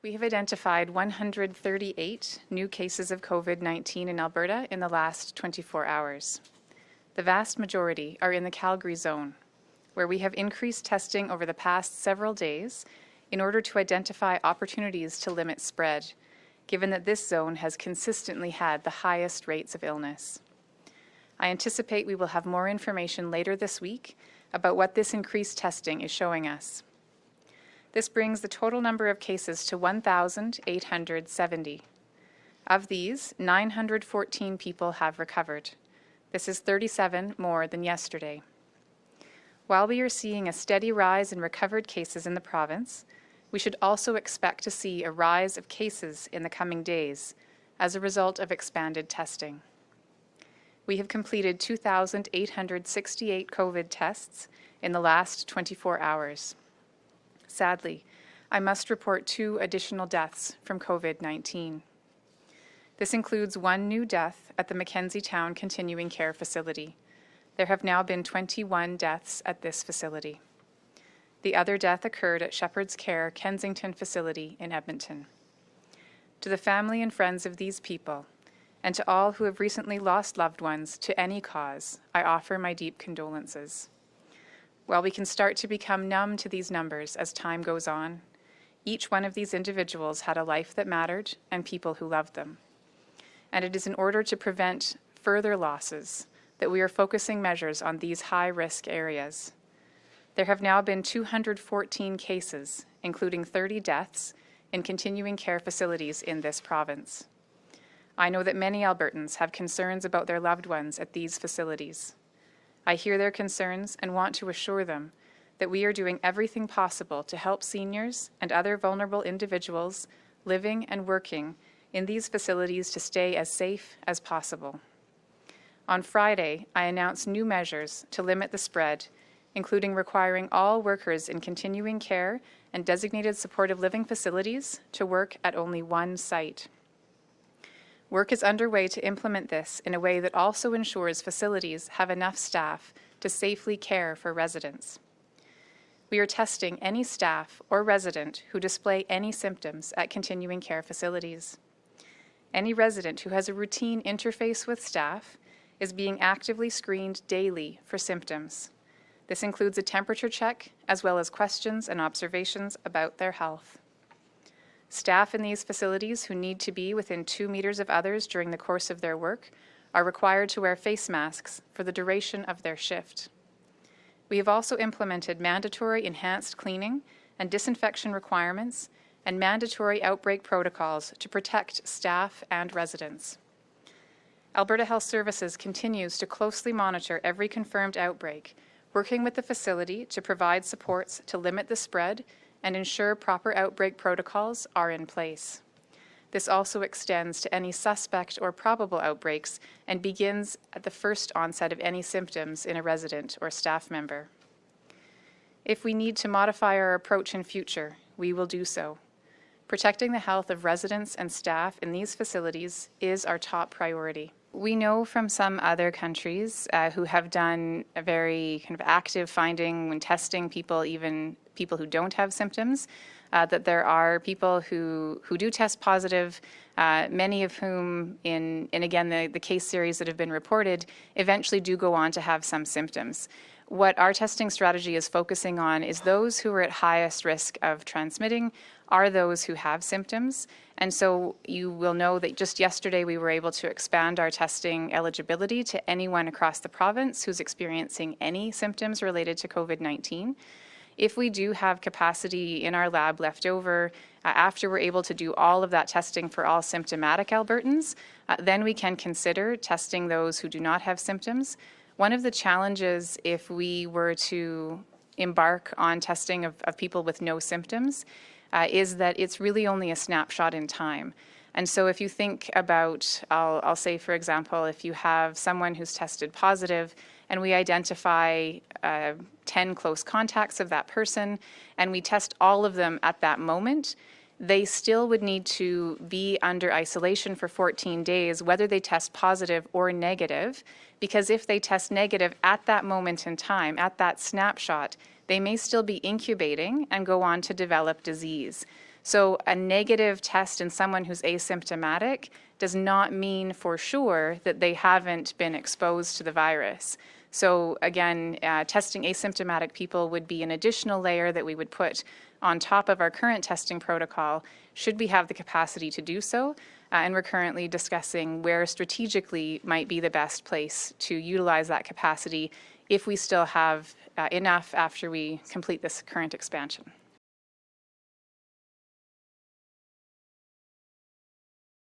We have identified 138 new cases of COVID-19 in Alberta in the last 24 hours. The vast majority are in the Calgary zone, where we have increased testing over the past several days in order to identify opportunities to limit spread, given that this zone has consistently had the highest rates of illness. I anticipate we will have more information later this week about what this increased testing is showing us. This brings the total number of cases to 1,870. Of these, 914 people have recovered. This is 37 more than yesterday. While we are seeing a steady rise in recovered cases in the province, we should also expect to see a rise of cases in the coming days as a result of expanded testing. We have completed 2,868 COVID tests in the last 24 hours. Sadly, I must report 2 additional deaths from COVID-19. This includes 1 new death at the Mackenzie Town Continuing Care Facility. There have now been 21 deaths at this facility. The other death occurred at Shepherd's Care Kensington Facility in Edmonton. To the family and friends of these people, and to all who have recently lost loved ones to any cause, I offer my deep condolences. While we can start to become numb to these numbers as time goes on, each one of these individuals had a life that mattered and people who loved them. And it is in order to prevent further losses that we are focusing measures on these high-risk areas. There have now been 214 cases, including 30 deaths, in continuing care facilities in this province. I know that many Albertans have concerns about their loved ones at these facilities. I hear their concerns and want to assure them that we are doing everything possible to help seniors and other vulnerable individuals living and working in these facilities to stay as safe as possible. On Friday, I announced new measures to limit the spread, including requiring all workers in continuing care and designated supportive living facilities to work at only one site. Work is underway to implement this in a way that also ensures facilities have enough staff to safely care for residents. We are testing any staff or resident who display any symptoms at continuing care facilities. Any resident who has a routine interface with staff is being actively screened daily for symptoms. This includes a temperature check as well as questions and observations about their health. Staff in these facilities who need to be within 2 meters of others during the course of their work are required to wear face masks for the duration of their shift. We have also implemented mandatory enhanced cleaning and disinfection requirements and mandatory outbreak protocols to protect staff and residents. Alberta Health Services continues to closely monitor every confirmed outbreak, working with the facility to provide supports to limit the spread and ensure proper outbreak protocols are in place. This also extends to any suspect or probable outbreaks and begins at the first onset of any symptoms in a resident or staff member. If we need to modify our approach in future, we will do so. Protecting the health of residents and staff in these facilities is our top priority. We know from some other countries who have done a very kind of active finding when testing people, even people who don't have symptoms, that there are people who do test positive, many of whom in again, the case series that have been reported eventually do go on to have some symptoms. What our testing strategy is focusing on is those who are at highest risk of transmitting are those who have symptoms. And so you will know that just yesterday we were able to expand our testing eligibility to anyone across the province who's experiencing any symptoms related to COVID-19. If we do have capacity in our lab left over after we're able to do all of that testing for all symptomatic Albertans, then we can consider testing those who do not have symptoms. One of the challenges if we were to embark on testing of people with no symptoms is that it's really only a snapshot in time. And so if you think about, I'll say, for example, if you have someone who's tested positive and we identify 10 close contacts of that person and we test all of them at that moment, they still would need to be under isolation for 14 days, whether they test positive or negative, because if they test negative at that moment in time, at that snapshot, they may still be incubating and go on to develop disease. So a negative test in someone who's asymptomatic does not mean for sure that they haven't been exposed to the virus. So again, testing asymptomatic people would be an additional layer that we would put on top of our current testing protocol, should we have the capacity to do so. And we're currently discussing where strategically might be the best place to utilize that capacity if we still have enough after we complete this current expansion.